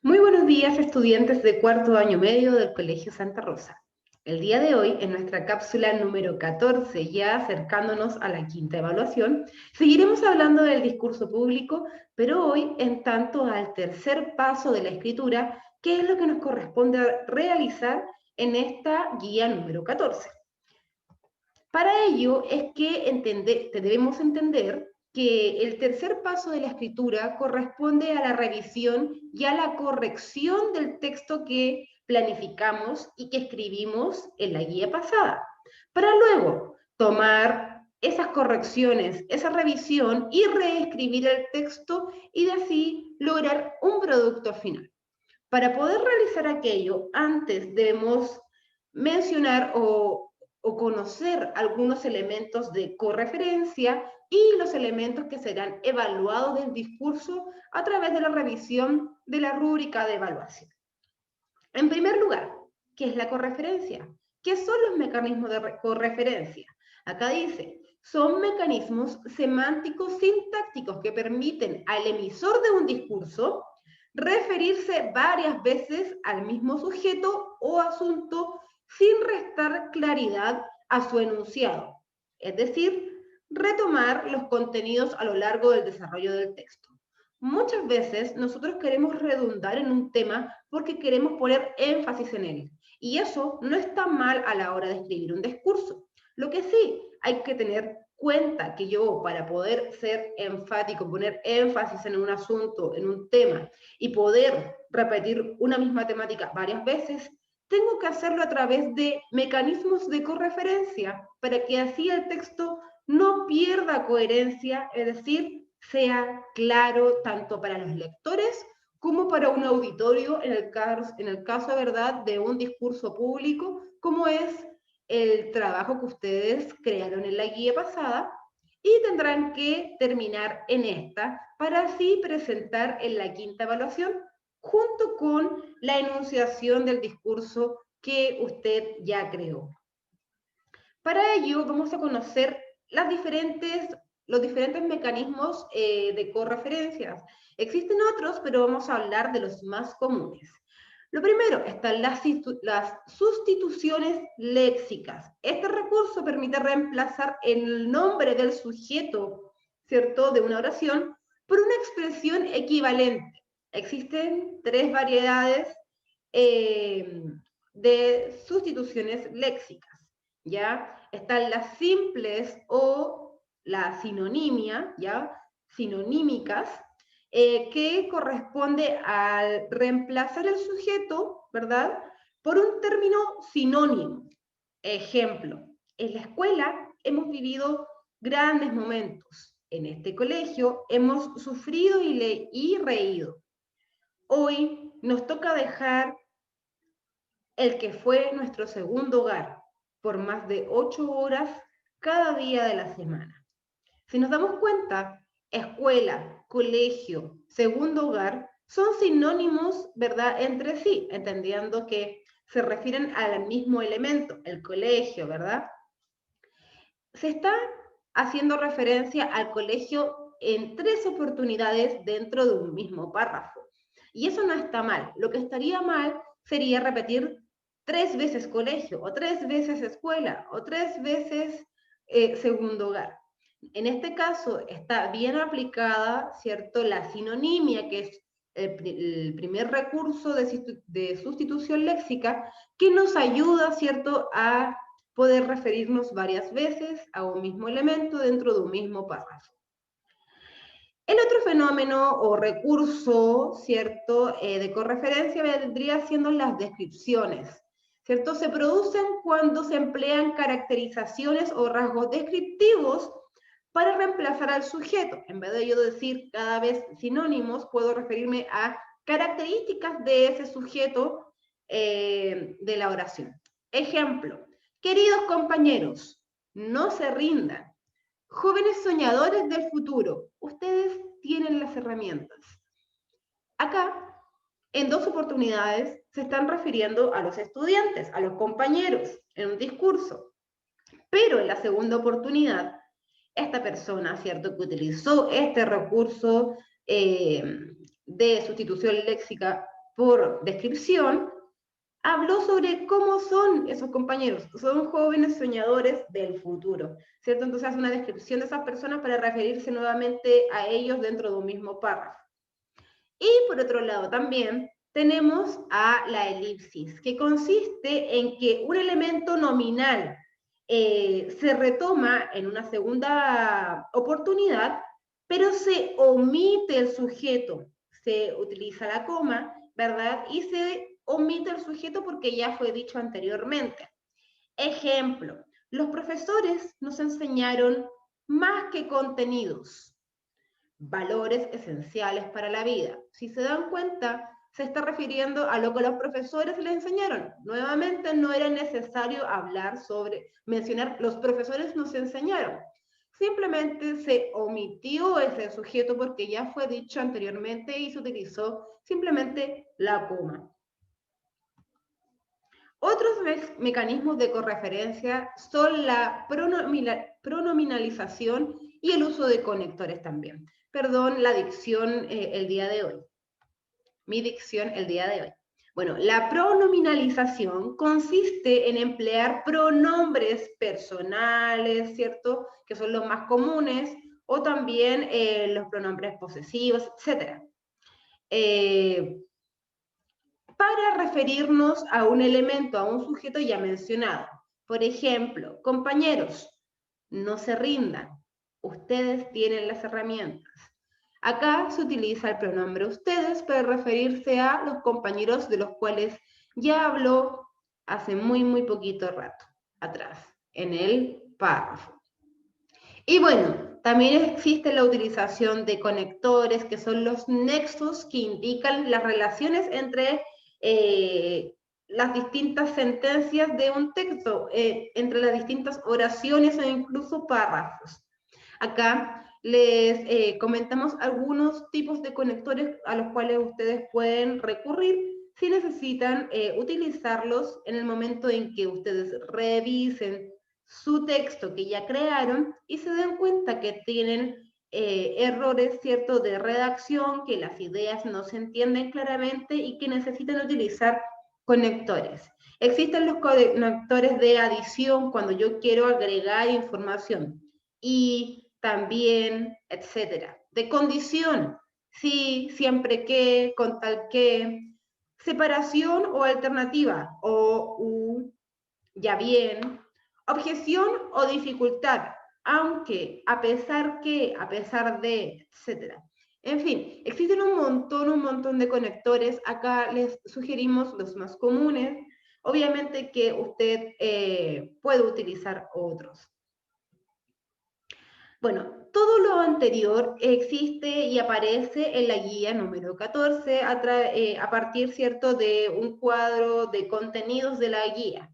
Muy buenos días, estudiantes de cuarto año medio del Colegio Santa Rosa. El día de hoy, en nuestra cápsula número 14, ya acercándonos a la quinta evaluación, seguiremos hablando del discurso público, pero hoy en tanto al tercer paso de la escritura, que es lo que nos corresponde realizar en esta guía número 14. Para ello es que debemos entender que el tercer paso de la escritura corresponde a la revisión y a la corrección del texto que planificamos y que escribimos en la guía pasada, para luego tomar esas correcciones, esa revisión y reescribir el texto y de así lograr un producto final. Para poder realizar aquello, antes debemos mencionar o conocer algunos elementos de correferencia y los elementos que serán evaluados del discurso a través de la revisión de la rúbrica de evaluación. En primer lugar, ¿qué es la correferencia? ¿Qué son los mecanismos de correferencia? Acá dice, son mecanismos semánticos sintácticos que permiten al emisor de un discurso referirse varias veces al mismo sujeto o asunto sin restar claridad a su enunciado, es decir, retomar los contenidos a lo largo del desarrollo del texto. Muchas veces nosotros queremos redundar en un tema porque queremos poner énfasis en él, y eso no está mal a la hora de escribir un discurso. Lo que sí hay que tener cuenta que yo, para poder ser enfático, poner énfasis en un asunto, en un tema, y poder repetir una misma temática varias veces, tengo que hacerlo a través de mecanismos de correferencia para que así el texto no pierda coherencia, es decir, sea claro tanto para los lectores como para un auditorio en el caso, ¿verdad?, de un discurso público, como es el trabajo que ustedes crearon en la guía pasada y tendrán que terminar en esta para así presentar en la quinta evaluación junto con la enunciación del discurso que usted ya creó. Para ello vamos a conocer los diferentes mecanismos de correferencias. Existen otros, pero vamos a hablar de los más comunes. Lo primero, están las sustituciones léxicas. Este recurso permite reemplazar el nombre del sujeto, ¿cierto?, de una oración por una expresión equivalente. Existen tres variedades de sustituciones léxicas, ¿ya? Están las simples o la sinonimia, ¿ya? Sinonímicas, que corresponde al reemplazar el sujeto, ¿verdad?, por un término sinónimo. Ejemplo, en la escuela hemos vivido grandes momentos. En este colegio hemos sufrido y reído. Hoy nos toca dejar el que fue nuestro segundo hogar por más de 8 horas cada día de la semana. Si nos damos cuenta, escuela, colegio, segundo hogar son sinónimos, ¿verdad?, entre sí, entendiendo que se refieren al mismo elemento, el colegio, ¿verdad? Se está haciendo referencia al colegio en 3 oportunidades dentro de un mismo párrafo. Y eso no está mal. Lo que estaría mal sería repetir 3 veces colegio, o 3 veces escuela, o 3 veces segundo hogar. En este caso está bien aplicada, ¿cierto?, la sinonimia, que es el primer recurso de sustitución léxica, que nos ayuda, ¿cierto?, a poder referirnos varias veces a un mismo elemento dentro de un mismo párrafo. El otro fenómeno o recurso, ¿cierto?, de correferencia vendría siendo las descripciones, ¿cierto? Se producen cuando se emplean caracterizaciones o rasgos descriptivos para reemplazar al sujeto. En vez de yo decir cada vez sinónimos, puedo referirme a características de ese sujeto de la oración. Ejemplo, queridos compañeros, no se rindan. Jóvenes soñadores del futuro, ustedes tienen las herramientas. Acá, en 2 oportunidades, se están refiriendo a los estudiantes, a los compañeros, en un discurso. Pero en la segunda oportunidad, esta persona, ¿cierto?, que utilizó este recurso de sustitución léxica por descripción, habló sobre cómo son esos compañeros. Son jóvenes soñadores del futuro, ¿cierto? Entonces hace una descripción de esas personas para referirse nuevamente a ellos dentro de un mismo párrafo. Y por otro lado también tenemos a la elipsis, que consiste en que un elemento nominal se retoma en una segunda oportunidad, pero se omite el sujeto, se utiliza la coma, ¿verdad? Y se omite el sujeto porque ya fue dicho anteriormente. Ejemplo, los profesores nos enseñaron más que contenidos, valores esenciales para la vida. Si se dan cuenta, se está refiriendo a lo que los profesores le enseñaron. Nuevamente, no era necesario hablar sobre, mencionar, los profesores nos enseñaron. Simplemente se omitió ese sujeto porque ya fue dicho anteriormente y se utilizó simplemente la coma. Otros mecanismos de correferencia son la pronominalización y el uso de conectores también. Perdón, la dicción el día de hoy. Mi dicción el día de hoy. Bueno, la pronominalización consiste en emplear pronombres personales, ¿cierto? Que son los más comunes, o también los pronombres posesivos, etc. Para referirnos a un elemento, a un sujeto ya mencionado. Por ejemplo, compañeros, no se rindan, ustedes tienen las herramientas. Acá se utiliza el pronombre ustedes para referirse a los compañeros de los cuales ya habló hace muy poquito rato atrás, en el párrafo. Y bueno, también existe la utilización de conectores, que son los nexos que indican las relaciones entre las distintas sentencias de un texto, entre las distintas oraciones o incluso párrafos. Acá les comentamos algunos tipos de conectores a los cuales ustedes pueden recurrir si necesitan utilizarlos en el momento en que ustedes revisen su texto que ya crearon y se den cuenta que tienen errores, ¿cierto?, de redacción, que las ideas no se entienden claramente y que necesitan utilizar conectores. Existen los conectores de adición cuando yo quiero agregar información y también, etcétera. De condición, sí, siempre que, con tal que, separación o alternativa, o, u, ya bien, objeción o dificultad, aunque, a pesar que, a pesar de, etcétera. En fin, existen un montón de conectores. Acá les sugerimos los más comunes. Obviamente que usted puede utilizar otros. Bueno, todo lo anterior existe y aparece en la guía número 14 a partir, ¿cierto?, de un cuadro de contenidos de la guía.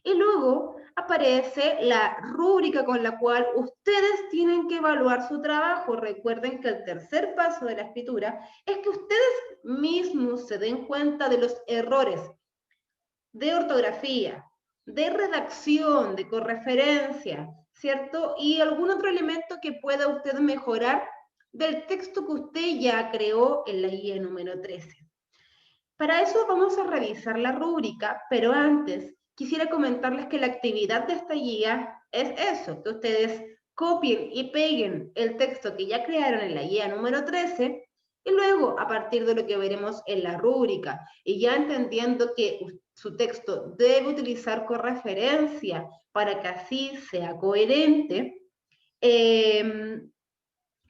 Y luego aparece la rúbrica con la cual ustedes tienen que evaluar su trabajo. Recuerden que el tercer paso de la escritura es que ustedes mismos se den cuenta de los errores de ortografía, de redacción, de correferencia, ¿cierto? Y algún otro elemento que pueda usted mejorar del texto que usted ya creó en la guía número 13. Para eso vamos a revisar la rúbrica, pero antes quisiera comentarles que la actividad de esta guía es eso, que ustedes copien y peguen el texto que ya crearon en la guía número 13 y luego, a partir de lo que veremos en la rúbrica, y ya entendiendo que su texto debe utilizar correferencia para que así sea coherente,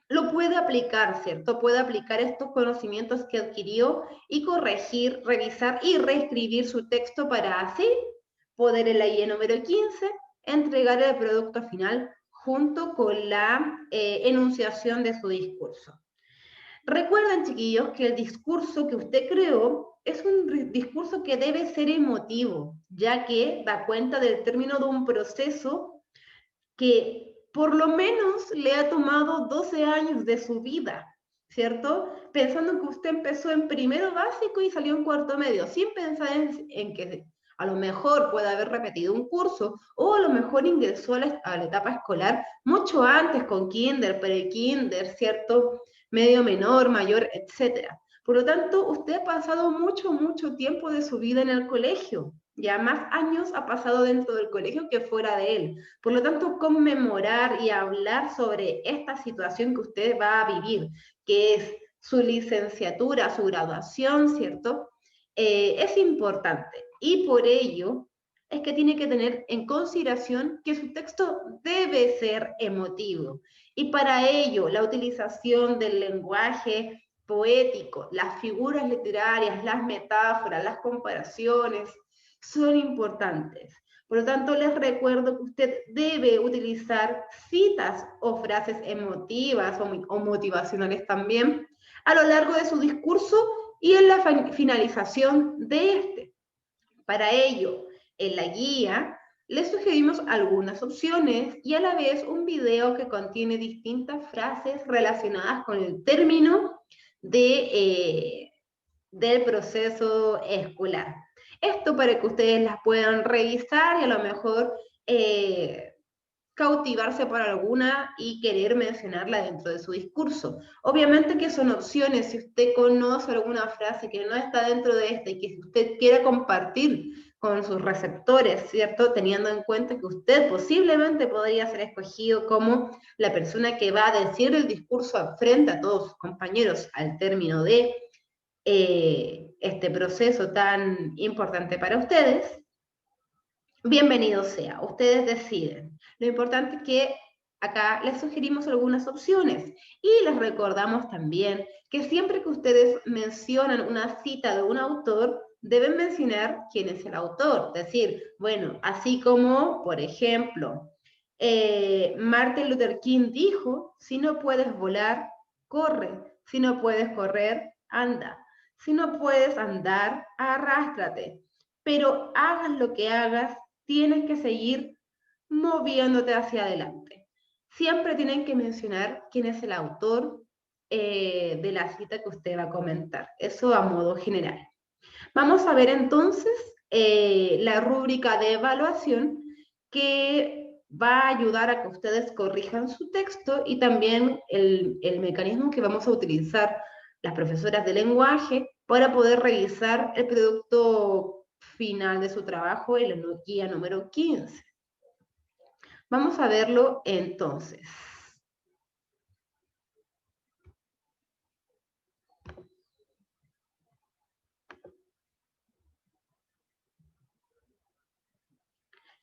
lo puede aplicar, ¿cierto? Puede aplicar estos conocimientos que adquirió y corregir, revisar y reescribir su texto para así poder en la guía número 15 entregar el producto final junto con la enunciación de su discurso. Recuerden, chiquillos, que el discurso que usted creó es un discurso que debe ser emotivo, ya que da cuenta del término de un proceso que por lo menos le ha tomado 12 años de su vida, ¿cierto? Pensando que usted empezó en primero básico y salió en cuarto medio, sin pensar en que a lo mejor puede haber repetido un curso o a lo mejor ingresó a la etapa escolar mucho antes con kinder, pre-kinder, ¿cierto? Medio menor, mayor, etcétera. Por lo tanto, usted ha pasado mucho tiempo de su vida en el colegio. Ya más años ha pasado dentro del colegio que fuera de él. Por lo tanto, conmemorar y hablar sobre esta situación que usted va a vivir, que es su licenciatura, su graduación, ¿cierto? Es importante. Y por ello es que tiene que tener en consideración que su texto debe ser emotivo. Y para ello, la utilización del lenguaje poético, las figuras literarias, las metáforas, las comparaciones, son importantes. Por lo tanto, les recuerdo que usted debe utilizar citas o frases emotivas o motivacionales también a lo largo de su discurso y en la finalización de este. Para ello, en la guía les sugerimos algunas opciones y a la vez un video que contiene distintas frases relacionadas con el término del proceso escolar. Esto para que ustedes las puedan revisar y a lo mejor cautivarse por alguna y querer mencionarla dentro de su discurso. Obviamente que son opciones, si usted conoce alguna frase que no está dentro de esta y que si usted quiere compartir con sus receptores, ¿cierto? Teniendo en cuenta que usted posiblemente podría ser escogido como la persona que va a decir el discurso frente a todos sus compañeros al término de este proceso tan importante para ustedes. Bienvenido sea, ustedes deciden. Lo importante es que acá les sugerimos algunas opciones y les recordamos también que siempre que ustedes mencionan una cita de un autor, deben mencionar quién es el autor. Decir, bueno, así como, por ejemplo, Martin Luther King dijo, si no puedes volar, corre. Si no puedes correr, anda. Si no puedes andar, arrástrate. Pero hagas lo que hagas, tienes que seguir moviéndote hacia adelante. Siempre tienen que mencionar quién es el autor de la cita que usted va a comentar. Eso a modo general. Vamos a ver entonces la rúbrica de evaluación que va a ayudar a que ustedes corrijan su texto y también el mecanismo que vamos a utilizar las profesoras de lenguaje para poder revisar el producto final de su trabajo en la guía número 15. Vamos a verlo entonces.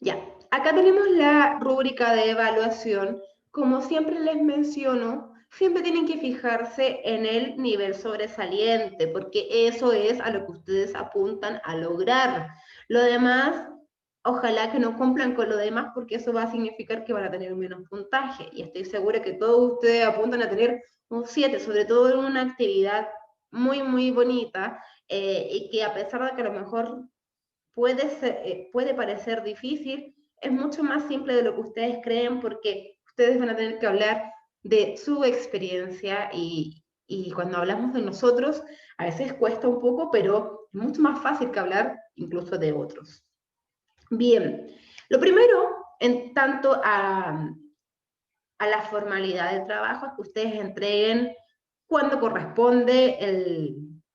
Ya, acá tenemos la rúbrica de evaluación. Como siempre les menciono, siempre tienen que fijarse en el nivel sobresaliente, porque eso es a lo que ustedes apuntan a lograr. Lo demás, ojalá que no cumplan con lo demás, porque eso va a significar que van a tener menos puntaje. Y estoy segura que todos ustedes apuntan a tener un 7, sobre todo en una actividad muy bonita, y que a pesar de que a lo mejor puede parecer difícil, es mucho más simple de lo que ustedes creen porque ustedes van a tener que hablar de su experiencia y cuando hablamos de nosotros a veces cuesta un poco, pero es mucho más fácil que hablar incluso de otros. Bien, lo primero, en tanto a la formalidad del trabajo, es que ustedes entreguen cuando corresponde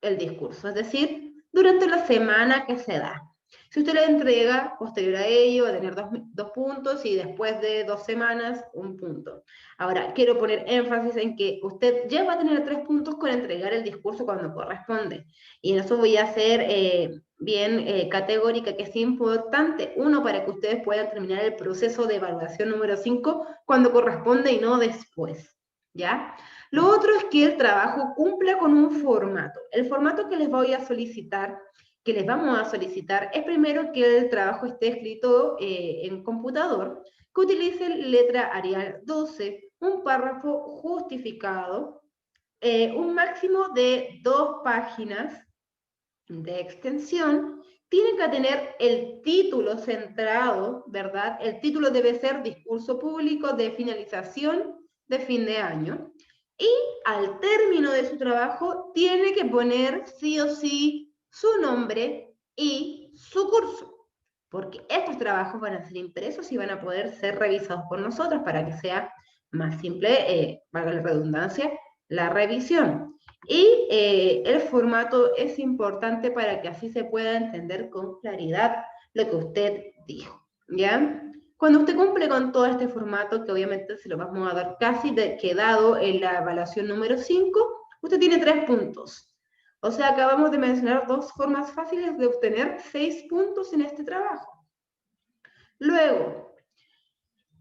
el discurso, es decir, durante la semana que se da. Si usted le entrega, posterior a ello, va a tener dos puntos y después de 2 semanas, 1 punto. Ahora, quiero poner énfasis en que usted ya va a tener 3 puntos con entregar el discurso cuando corresponde. Y en eso voy a ser bien categórica, que es importante, uno, para que ustedes puedan terminar el proceso de evaluación número 5 cuando corresponde y no después, ¿ya? Lo otro es que el trabajo cumpla con un formato. El formato que les voy a solicitar, que les vamos a solicitar, es primero que el trabajo esté escrito en computador, que utilice letra Arial 12, un párrafo justificado, un máximo de 2 páginas de extensión, tienen que tener el título centrado, ¿verdad? El título debe ser discurso público de finalización de fin de año. Y al término de su trabajo, tiene que poner sí o sí su nombre y su curso, porque estos trabajos van a ser impresos y van a poder ser revisados por nosotros para que sea más simple, valga la redundancia, la revisión. Y el formato es importante para que así se pueda entender con claridad lo que usted dijo, ¿ya? Cuando usted cumple con todo este formato, que obviamente se lo vamos a dar casi quedado en la evaluación número 5, usted tiene 3 puntos. O sea, acabamos de mencionar 2 formas fáciles de obtener 6 puntos en este trabajo. Luego,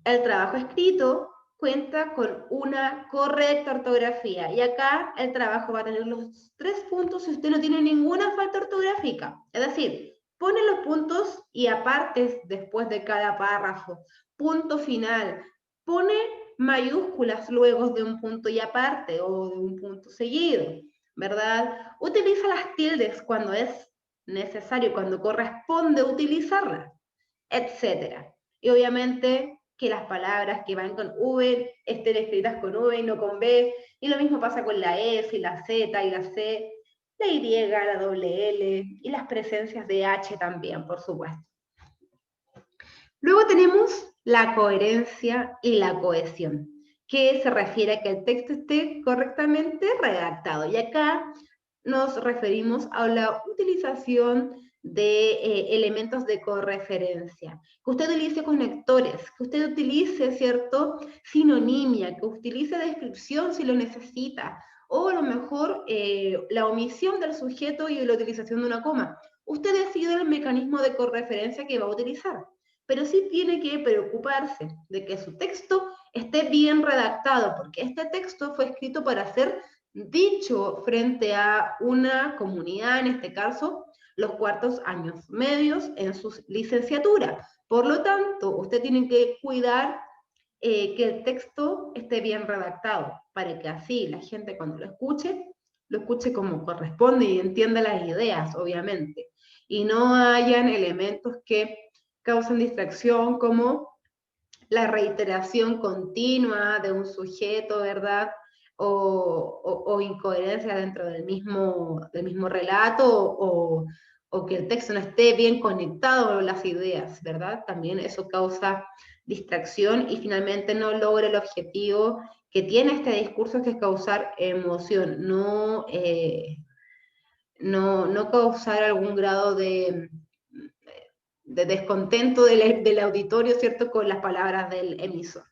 el trabajo escrito cuenta con una correcta ortografía. Y acá el trabajo va a tener los 3 puntos si usted no tiene ninguna falta ortográfica. Es decir, pone los puntos y apartes después de cada párrafo. Punto final. Pone mayúsculas luego de un punto y aparte o de un punto seguido, ¿verdad? Utiliza las tildes cuando es necesario, cuando corresponde utilizarlas, etcétera. Y obviamente que las palabras que van con V estén escritas con V y no con B, y lo mismo pasa con la S y la Z y la C, la Y, la doble L, y las presencias de H también, por supuesto. Luego tenemos la coherencia y la cohesión, que se refiere a que el texto esté correctamente redactado. Y acá nos referimos a la utilización de elementos de correferencia, que usted utilice conectores, que usted utilice, ¿cierto?, sinonimia, que utilice descripción si lo necesita, o a lo mejor la omisión del sujeto y la utilización de una coma. Usted decide el mecanismo de correferencia que va a utilizar, pero sí tiene que preocuparse de que su texto esté bien redactado, porque este texto fue escrito para ser dicho frente a una comunidad, en este caso, los cuartos años medios en su licenciatura. Por lo tanto, usted tiene que cuidar que el texto esté bien redactado, para que así la gente cuando lo escuche como corresponde y entienda las ideas, obviamente. Y no hayan elementos que causan distracción, como la reiteración continua de un sujeto, ¿verdad? O incoherencia dentro del mismo relato, o que el texto no esté bien conectado a las ideas, ¿verdad? También eso causa distracción y finalmente no logra el objetivo que tiene este discurso, que es causar emoción, no causar algún grado de descontento del auditorio, ¿cierto?, con las palabras del emisor.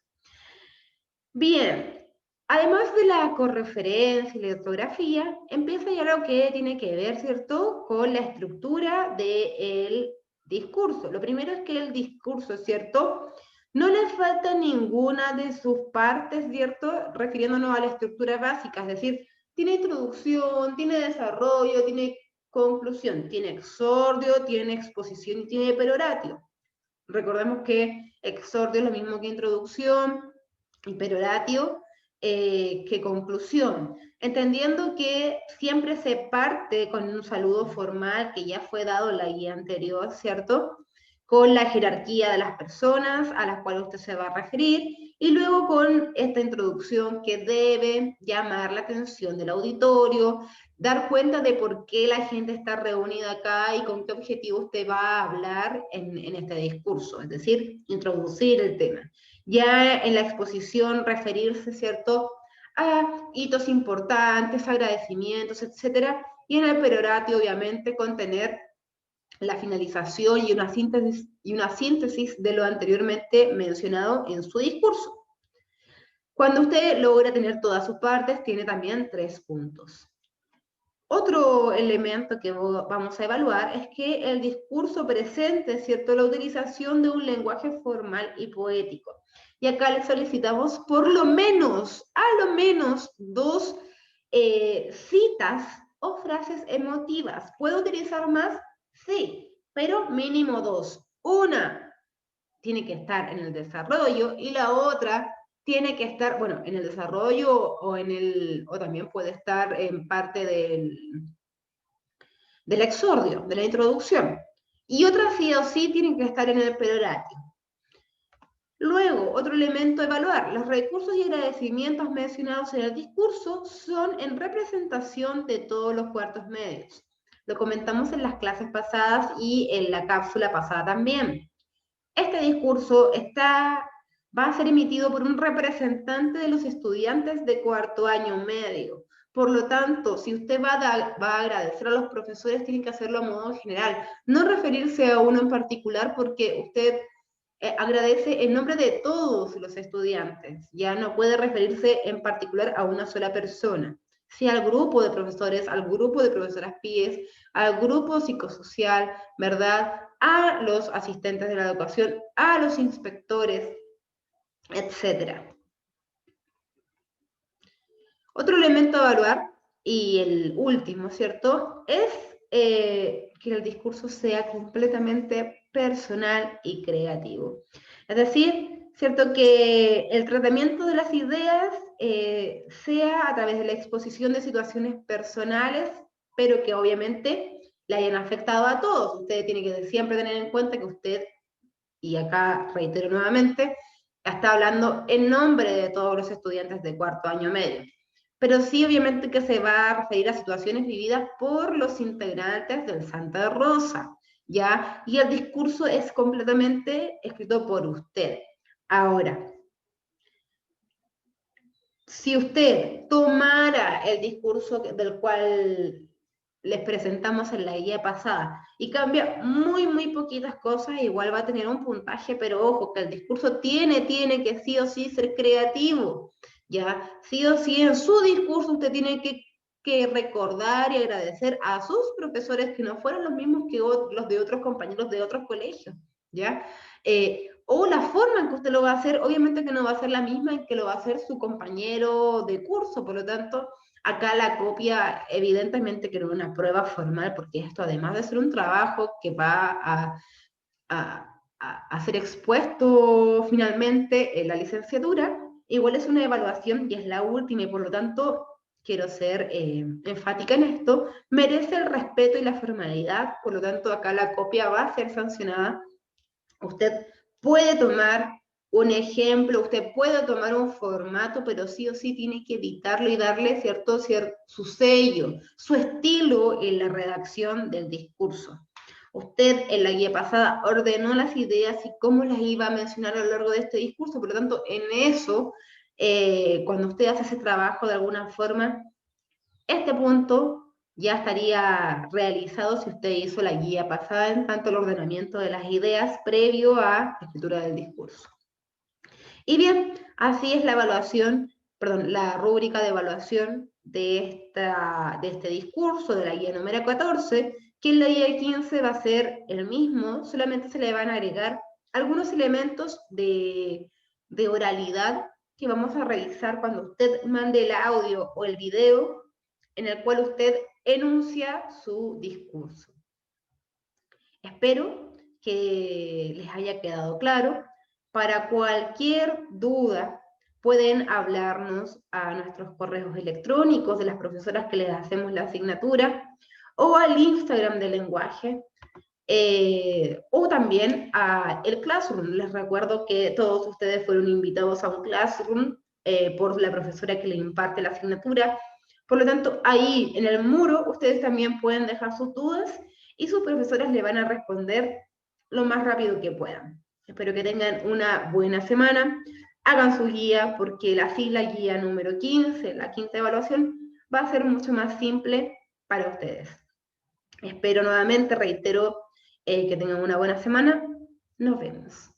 Bien, además de la correferencia y la ortografía, empieza ya lo que tiene que ver, ¿cierto?, con la estructura del discurso. Lo primero es que el discurso, ¿cierto?, no le falta ninguna de sus partes, ¿cierto?, refiriéndonos a la estructura básica, es decir, tiene introducción, tiene desarrollo, tiene conclusión, tiene exordio, tiene exposición y tiene peroratio. Recordemos que exordio es lo mismo que introducción y peroratio que conclusión, entendiendo que siempre se parte con un saludo formal que ya fue dado en la guía anterior, ¿cierto?, con la jerarquía de las personas a las cuales usted se va a referir, y luego con esta introducción que debe llamar la atención del auditorio, dar cuenta de por qué la gente está reunida acá y con qué objetivo usted va a hablar en este discurso, es decir, introducir el tema. Ya en la exposición referirse, ¿cierto?, a hitos importantes, agradecimientos, etcétera, y en el peroratio, obviamente, contener la finalización y una síntesis de lo anteriormente mencionado en su discurso. Cuando usted logra tener todas sus partes, tiene también 3 puntos. Otro elemento que vamos a evaluar es que el discurso presente, ¿cierto?, la utilización de un lenguaje formal y poético. Y acá le solicitamos por lo menos, a lo menos, 2 citas o frases emotivas. ¿Puedo utilizar más? Sí, pero mínimo 2. Una tiene que estar en el desarrollo y la otra tiene que estar, bueno, en el desarrollo o también puede estar en parte del exordio, de la introducción. Y otras sí o sí tienen que estar en el peroratio. Luego, otro elemento a evaluar: los recursos y agradecimientos mencionados en el discurso son en representación de todos los cuartos medios. Lo comentamos en las clases pasadas y en la cápsula pasada también. Este discurso va a ser emitido por un representante de los estudiantes de cuarto año medio. Por lo tanto, si usted va a agradecer a los profesores, tiene que hacerlo a modo general, no referirse a uno en particular porque usted agradece en nombre de todos los estudiantes, ya no puede referirse en particular a una sola persona, sí al grupo de profesores, al grupo de profesoras PIEs, al grupo psicosocial, ¿verdad? A los asistentes de la educación, a los inspectores, etcétera. Otro elemento a evaluar, y el último, ¿cierto? Es que el discurso sea completamente personal y creativo. Es decir, ¿cierto? Que el tratamiento de las ideas sea a través de la exposición de situaciones personales, pero que obviamente le hayan afectado a todos. Usted tiene que siempre tener en cuenta que usted, y acá reitero nuevamente, está hablando en nombre de todos los estudiantes de cuarto año medio. Pero sí, obviamente, que se va a referir a situaciones vividas por los integrantes del Santa Rosa, ¿ya? Y el discurso es completamente escrito por usted. Ahora, si usted tomara el discurso del cual les presentamos en la guía pasada y cambia muy poquitas cosas, igual va a tener un puntaje, pero ojo, que el discurso tiene que sí o sí ser creativo, ¿ya? Sí o sí en su discurso usted tiene que recordar y agradecer a sus profesores que no fueron los mismos que los de otros compañeros de otros colegios, ¿ya? O la forma en que usted lo va a hacer, obviamente que no va a ser la misma en que lo va a hacer su compañero de curso, por lo tanto, acá la copia, evidentemente que no es una prueba formal, porque esto además de ser un trabajo que va a ser expuesto finalmente en la licenciatura, igual es una evaluación y es la última y por lo tanto quiero ser enfática en esto, merece el respeto y la formalidad, por lo tanto acá la copia va a ser sancionada. Usted puede tomar un ejemplo, usted puede tomar un formato, pero sí o sí tiene que editarlo y darle su sello, su estilo en la redacción del discurso. Usted en la guía pasada ordenó las ideas y cómo las iba a mencionar a lo largo de este discurso, por lo tanto, en eso, cuando usted hace ese trabajo de alguna forma, este punto ya estaría realizado si usted hizo la guía pasada en tanto el ordenamiento de las ideas previo a la escritura del discurso. Y bien, así es la evaluación, perdón, la rúbrica de evaluación de este discurso de la guía número 14, que en la guía 15 va a ser el mismo, solamente se le van a agregar algunos elementos de oralidad que vamos a revisar cuando usted mande el audio o el video en el cual usted enuncia su discurso. Espero que les haya quedado claro. Para cualquier duda, pueden hablarnos a nuestros correos electrónicos de las profesoras que les hacemos la asignatura, o al Instagram de lenguaje, o también a el Classroom. Les recuerdo que todos ustedes fueron invitados a un Classroom por la profesora que les imparte la asignatura. Por lo tanto, ahí en el muro ustedes también pueden dejar sus dudas y sus profesoras le van a responder lo más rápido que puedan. Espero que tengan una buena semana. Hagan su guía porque la guía número 15, la quinta evaluación, va a ser mucho más simple para ustedes. Espero nuevamente, reitero, que tengan una buena semana. Nos vemos.